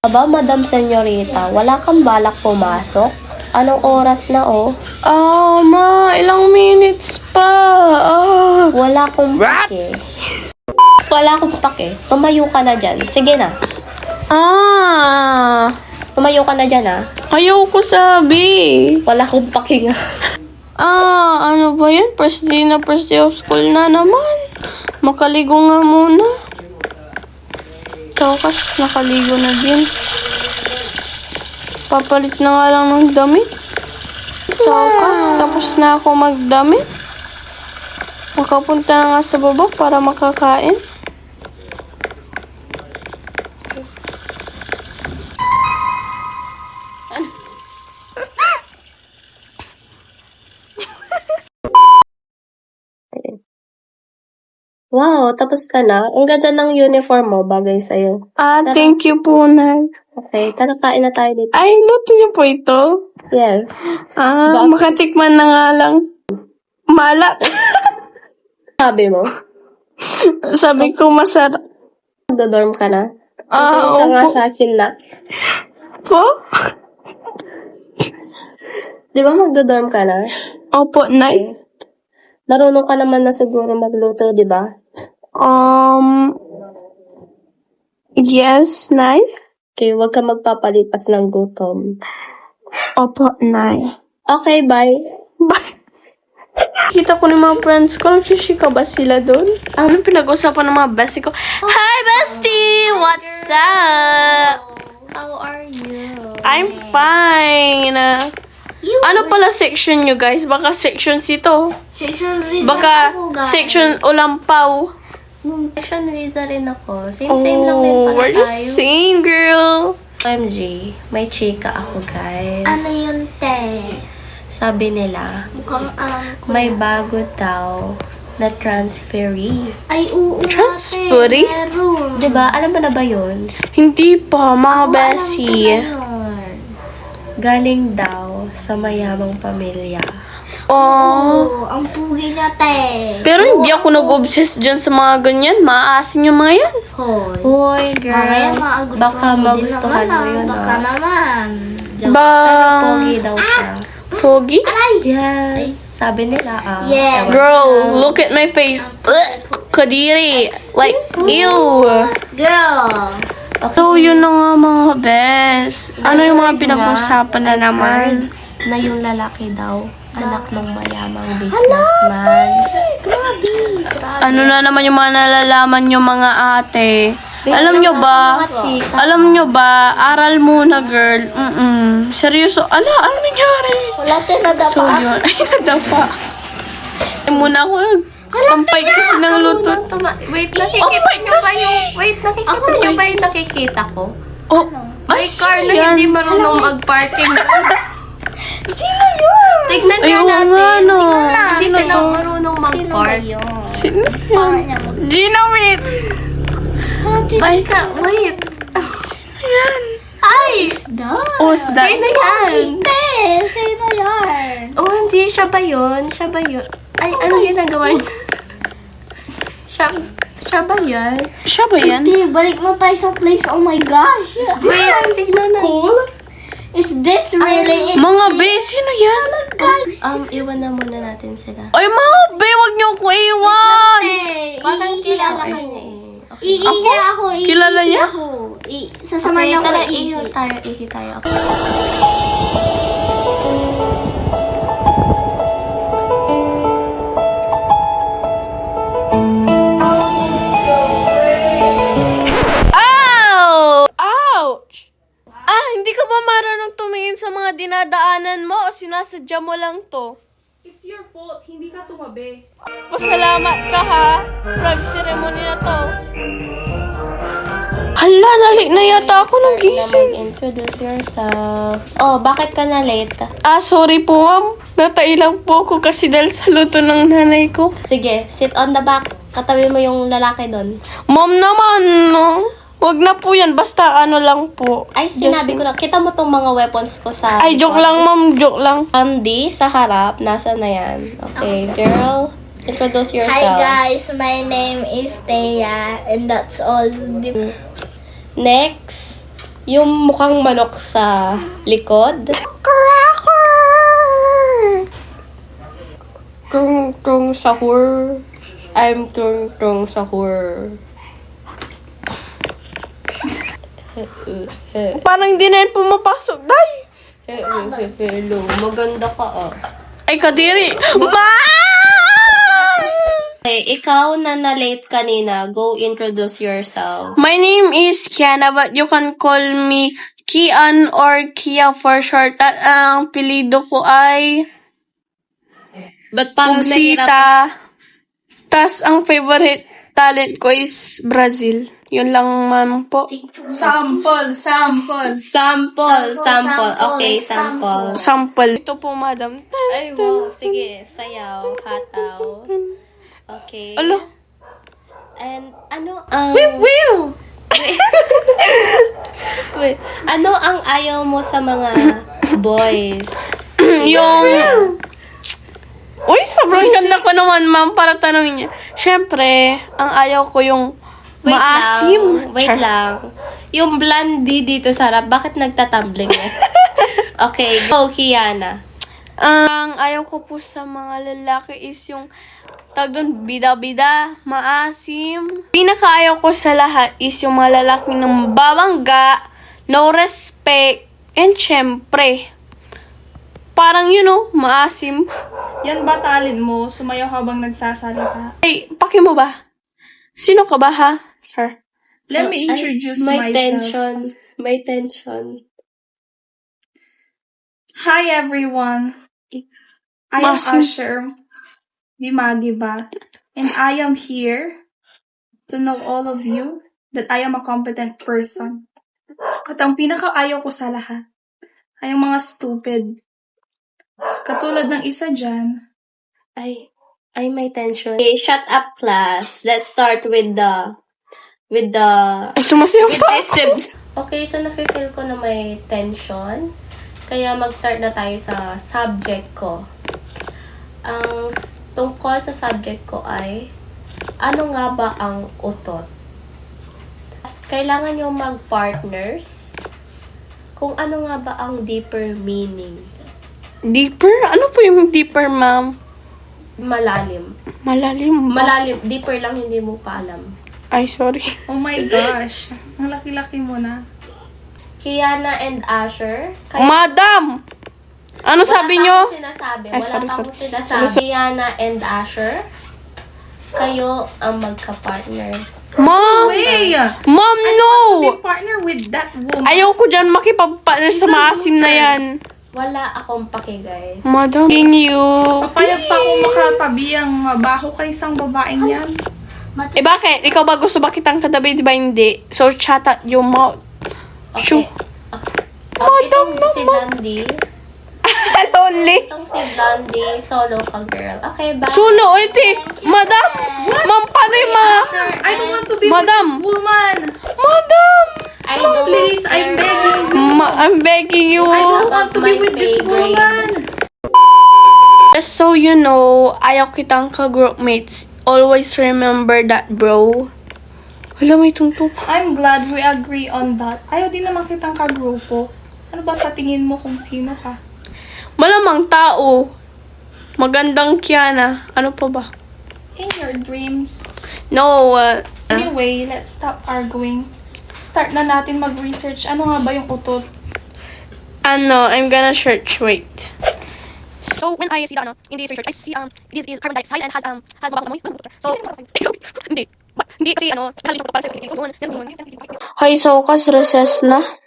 Aba, Madam Senyorita, wala kang balak pumasok? Anong oras na, oh? Ma, ilang minutes pa. Wala akong pake. Wala akong pake. Tumayo ka na dyan. Sige na. Tumayo ka na dyan, ah. Ayaw ko sabi. Wala akong pake nga. Ano ba yan? First day of school na naman. Makaligo nga muna. Takas, nakaligo na din. Papalit na nga lang ng damit. Takas, tapos na ako magdamit. Makapunta na nga sa baba para makakain. Wow, tapos ka na. Ang ganda ng uniform mo, bagay sa'yo. Thank you po, Nay. Okay, tara kain na tayo dito. Ay, luto niyo po ito? Yes. Makatikman na nga lang. Malak. Sabi mo, Sabi ko masarap. magdodorm ka na. Tingin ka nga Opo. sa akin na. Po? Di ba magdodorm ka na? Opo, Nay. Marunong ka naman na siguro magluto, di ba? Yes, Nay. Okay, huwag ka magpapalipas ng gutom. Opo, Nay. Okay, bye. Kita ko ng mga friends ko, nagsishika ba sila doon? Ano pinag-usapan ng mga bestie ko? Hi, bestie! What's up? How are you? I'm fine. Ano pala section nyo, guys? Baka section ito. Section Rizal Baka ako, guys. section Ulampaw. Section Riza rin ako. Same lang din pala what are you tayo. saying, girl? OMG, may chika ako, guys. Ano yun, te? Sabi nila, Mukhang alam ko. may bago daw na transferee. Ay, oo, Transferee? ate. Meron. Diba? Alam mo na ba yun? Hindi pa, mga Ako, bestie. alam ko na yun. Galing daw sa mayamang pamilya. Oh. Oo, ang pugi niya, te. Pero hindi ako nag-obsess dyan sa mga ganyan. Maasin yung mga yan. Hoy. Hoy, Mamaya girl. maagustuhan Baka mo din magustuhan mo naman, yun, Baka ah. naman. Joke. Pogi daw siya. Pogi? Aray! Yes. Sabi nila, ah. Yes. ewan. Girl, look at my face. Ugh, Kadiri. Like, ew. Girl. Okay, So, yun na nga mga bes. Ano yung mga pinag-usapan na naman? na yung lalaki daw, anak ng mayamang businessman. Grabe. Ano na naman yung mga nalalaman yung mga ate? Based Alam lang nyo daw ba? sa mga chika. Alam nyo ba? Aral muna, girl. Seryoso. Ano nangyari? Wala, te, nadapa. So, yun. Ay, nadapa. Ay, muna ako nagtampay kasi ng luto. Wait, Oh nakikita my nyo ba gosh, yung... Wait, nakikita nyo ba yung nakikita ko? Oh, May ay, car na sino yan? hindi marunong mag-parking. Sino yun? Tignan Ay, nga oo natin. nga, no. Hindi Sino sila to? marunong Sino ba mag-park. yun? Sino Parang yan? niya mo. Gina, wait. Ay, wait. Yan. Ay! Oh, is that? Sino yan? Te, sino yan? OMG, siya ba yun? Siya ba yun? Ay, ano ginagawa niya? Siya ba yan? Siya ba yan? Te, balik mo tayo sa place. Oh my gosh. Wait, tignan na. Is this really it? Mga be, sino yan? Iwan na muna natin sila. Ay, mga be, wag niyo ko iwan. Parang kilala ka niya eh. Okay. Iihi ako. Kilala niya? Sasama Okay, niya ako. tara, iihi. ihi tayo. Ow! Ouch! Hindi ka ba marunong tumingin sa mga dinadaanan mo o sinasadya mo lang to? It's your fault, hindi ka tumabi. Pasalamat ka ha. Frag ceremony na to. Hala, nalik na yata ako ng gising. Introduce yourself. Oh, bakit ka na late? Sorry po ma'am. Natai lang po ako kasi dahil sa luto ng nanay ko. Sige, sit on the back. Katabi mo yung lalaki doon. Ma'am naman, no? Wag na po yan, basta ano lang po. Ay, sinabi ko na. Kita mo tong mga weapons ko sa... Ay, joke likod? lang ma'am, joke lang. Andy, sa harap. Nasa na yan? Okay, girl. Introduce Hi yourself. guys, my name is Thea and that's all. Next, Yung mukhang manok sa likod. Tung tung sahur. I'm tung tung sahur. Parang di na yun pumapasok, day. Hello, maganda ka ah. Ay, kadiri. Okay, ikaw na na-late kanina, go introduce yourself. My name is Kiana, but you can call me Kian or Kia for short. At ang pilido ko ay Ba't parang nahirap? Pugsita. Tas ang favorite talent ko is Brazil. Yun lang, ma'am po. Sample. Sample. Okay, sample. Sample. Ito po, madam. Ay, wow. Sige, sayaw, hataw. Okay. Alo. And ano Will! wait, ano ang ayaw mo sa mga boys? Yung... Uy, sobrang ganda ko naman, ma'am, para tanongin niya. Siyempre, ang ayaw ko yung maasim. Wait lang. Yung blondie dito sa harap, bakit nagtatumbling eh? Okay, go, Kiana. Ang ayaw ko po sa mga lalaki is yung tawag doon, bida-bida, maasim. Pinakaayaw ko sa lahat is yung mga lalaki ng babangga, no respect, and syempre, parang maasim. Yan ba talent mo? Sumayaw habang nagsasalita. Ay, paki mo ba? Sino ka ba, ha? Sir. Let me introduce May myself. tension. May tension. Hi everyone. I am Masim. Usher Magiba, and I am here to know all of you that I am a competent person. At ang pinakaayaw ko sa lahat ay ang mga stupid. Katulad ng isa dyan. Ay, may tension. Okay, shut up, class. Let's start with Ay, sumasayaw pa this. Okay, so nafe-feel ko na may tension. Kaya mag-start na tayo sa subject ko. Ang tungkol sa subject ko ay, ano nga ba ang utot? Kailangan nyo mag-partners kung ano nga ba ang deeper meaning. Deeper? Ano po yung deeper, ma'am? Malalim. Malalim ba? Malalim. Deeper lang, hindi mo pa alam. Ay, sorry. Oh my gosh. Ang laki-laki mo na. Kiana and Asher. Madam! Ano sabi nyo? Sinasabi. Ay, Wala sorry, pa sorry. akong sinasabi. Kiana and Asher, kayo ang magka-partner. Ma'am! Way! Ma'am, no! Be partner with that woman. Ayaw ko dyan makipag-partner sa maasim na yan. Wala akong pake, guys. Madam, thank you. Papayag pa kung makatabi ang mabaho kay isang babaeng yan. Eh bakit? Ikaw ba gusto ba kitang katabi, di ba hindi? So, shut up your mouth. Shoo. Itong si Blondie. Lonely. Itong si Blondie, solo ka, girl. Okay, bye. Sulo, iti. Madam! Ma'am, paano yung mga... I don't want to be Madam. with this woman. Madam! I don't Please, I'm care. begging you. I'm begging you. I I don't don't want to be my with this pay grade. woman. Just so you know, ayaw kitang ka-groupmates. Always remember that, bro. Wala, may tungtong. I'm glad we agree on that. Ayaw din naman kitang kagrupo. Ano ba sa tingin mo kung sino ka? Malamang tao. Magandang Kiana. Ano pa ba? In your dreams. No, Anyway, let's stop arguing. Start na natin mag-research. Ano nga ba yung utot? I'm gonna search. Wait. So when I see the in this research, I see this is carbon dioxide and has mababang amoy. So hindi. Hindi kasi mahal yung para sa so yun. Hi, so kas recess na.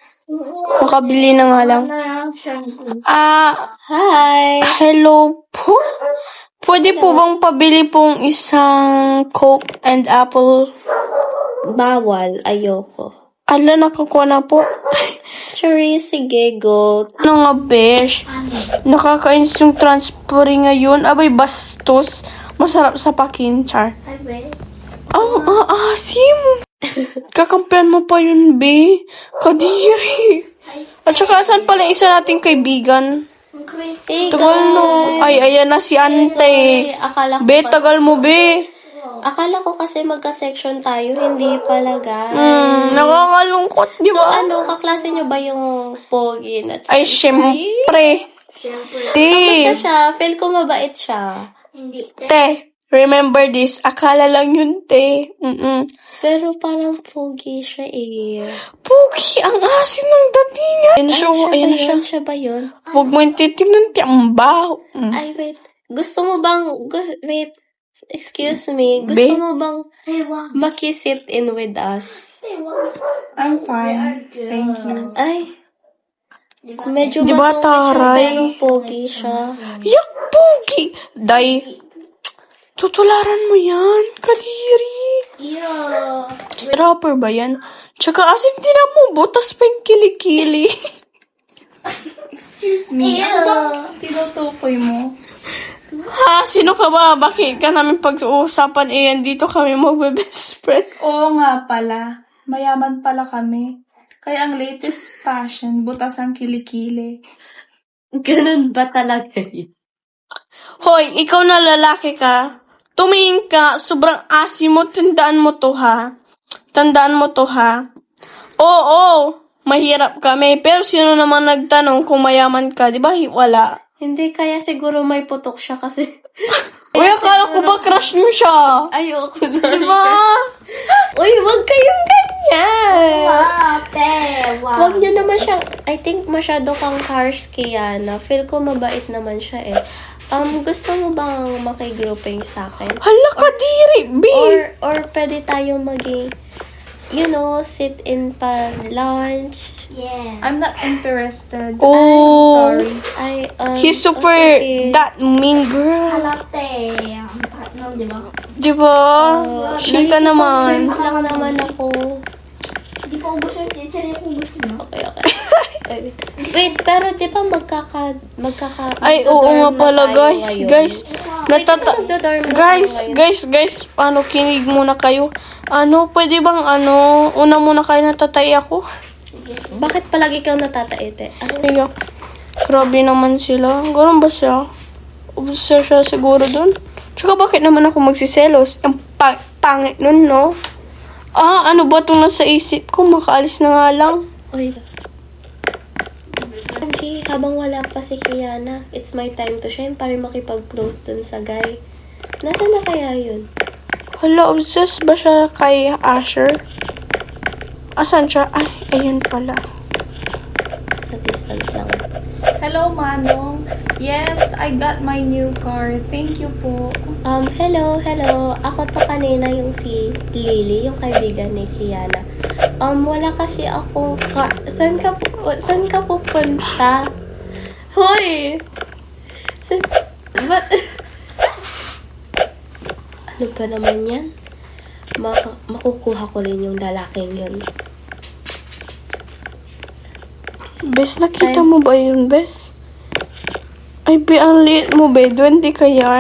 Makabili na nga lang. Hi. Hello po. Pwede po bang pabili pong isang Coke and Apple? Bawal. Ayoko. Ala, nakakuha na po. Sure, sige, go. Ano nga, besh? Nakakainis yung transpori ngayon. Abay, bastos. Masarap sa pakinchar. Ang aasim. Kakampihan mo pa yun, be. Kadiri. At saka, saan pala isa nating kaibigan? Tagal no. Ay, ayan na si ante. Akala ko Be, tagal mo, be. Akala ko kasi magka-section tayo, hindi pala, guys. Nakakalungkot, di So, ba? kaklase nyo ba yung pogi na? Ay, syempre. Siyempre. Kamusta Te, siya? Feel ko mabait siya. Hindi. remember this. Akala lang yun, te. Pero parang pogi siya eh. Pugi, ang asin ng datingan. Ayan siya, ayan na siya. Siya ba yun? Huwag mo yung titignan, tiambaw. Ay, wait. Gusto mo bang, wait, excuse me. Gusto Be? mo bang Hey, wag. makisit in with us? Hey, wag. I'm fine. Thank you. Ay, medyo Di ba, masungit siya, taray? pero pogi siya. Yak, pugi. Day, tutularan mo yan. Kadiri. Yeah. Rapper ba yan? Tsaka asim din mo, butas pa yung kilikili. Excuse me. Ano bang tinutukoy mo? Ha? Sino ka ba? Bakit ka namin pag-uusapan? Eh, dito kami magbe-best friend. Oo nga pala. Mayaman pala kami. Kaya ang latest fashion, butas ang kilikili. Ganun ba talaga yun? Hoy, ikaw na lalaki ka. Tumingin ka, sobrang asim mo, tandaan mo to ha. Tandaan mo to ha. Oo, mahirap kami. Pero sino naman nagtanong kung mayaman ka? Di ba? Wala. Hindi, kaya siguro may putok siya kasi. Uy, akala ko ba crush mo siya? Ayoko na. Di ba? Uy, wag kayong ganyan. Ate, wow. Wag niyo naman siya. I think masyado kang harsh, Kiana. Feel ko mabait naman siya eh. Gusto mo bang makigrouping sa akin? Hala ka diri, B. Or pwede tayo maging, sit in pa lunch. Yeah. I'm not interested. Oh. I'm sorry. Ay, He's super sige. that mean girl. Ate. Ang sakit nun, di ba? Di ba? Siya ka naman. Friends lang naman ako. Di pa ubos yung chinchin yung ubos mo. Okay. Wait, pero di ba Ay, oo nga pala, guys. Guys, guys, kinig muna kayo. Pwede bang, una muna kayo natatay ako? Bakit palagi kang natataite? Kaya, grabe naman sila. Ganun ba siya? Obsessed siya siguro dun. Tsaka bakit naman ako magsiselos? Ang pangit nun, no? Ano ba itong nasa isip ko? Makaalis na nga lang. Uy. Okay, habang wala pa si Kiana, it's my time to shine para makipag-close dun sa guy. Nasaan na kaya yun? Hala, obsessed ba siya kay Asher? Asan siya? Ay, ayun pala. Sa distance lang. Hello, Manong. Yes, I got my new car. Thank you po. Hello. Ako to kanina yung si Lily, yung kaibigan ni Kiana. Wala kasi akong car. Saan ka pupunta? Hoy! Ba't? Ano ba naman yan? Makukuha ko rin yung lalaking yun. Bes, nakita mo ba yun, Bes? Ay, be, ang liit mo, be. 20 kaya.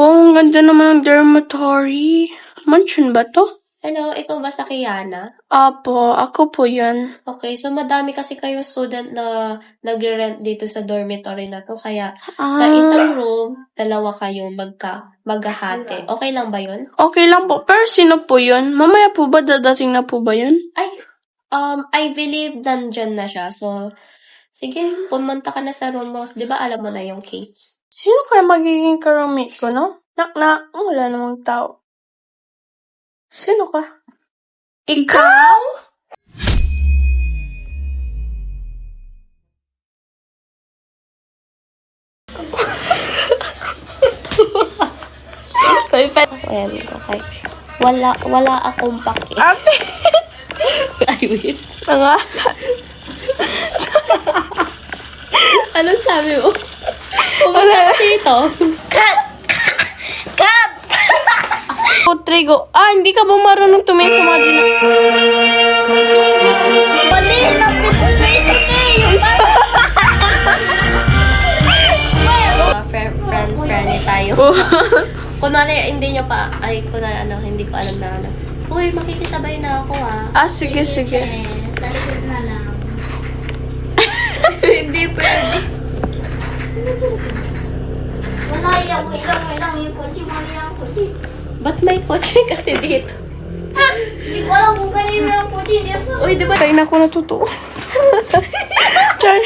Oh, ang ganda naman ng dormitory. Mansion ba to? Hello, ikaw ba sa Kiana? Apo, ako po yan. Okay, so madami kasi kayo student na nagre-rent dito sa dormitory na to. Kaya sa isang room, dalawa kayo maghahati. Okay lang ba yun? Okay lang po. Pero sino po yun? Mamaya po ba dadating na po ba yun? Ay, I believe nandyan na siya. So, sige, pumunta ka na sa room mo. Di ba alam mo na yung case? Sino kaya magiging ka-roommate ko, no? Wala namang tao. Sino ka? Ikaw? Okay. Wala akong pake. Ate! Ay, wait. Nangalan. Ano sabi mo? Pumunta ka dito. Cut! Trigo. Hindi ka ba marunong tumingin sa mga Mali na po Friendly tayo. Kunwari, hindi ko alam na. Uy, makikisabay na ako sige. Sa likod na lang. Hindi pwede. Wala yan. Wait lang. Yung kotse mo yung kotse. Ba't may kotse kasi dito? Hindi ko alam kung kanino yung puti. Hindi ako Uy, di ba? Tayo na ako natuto. Char.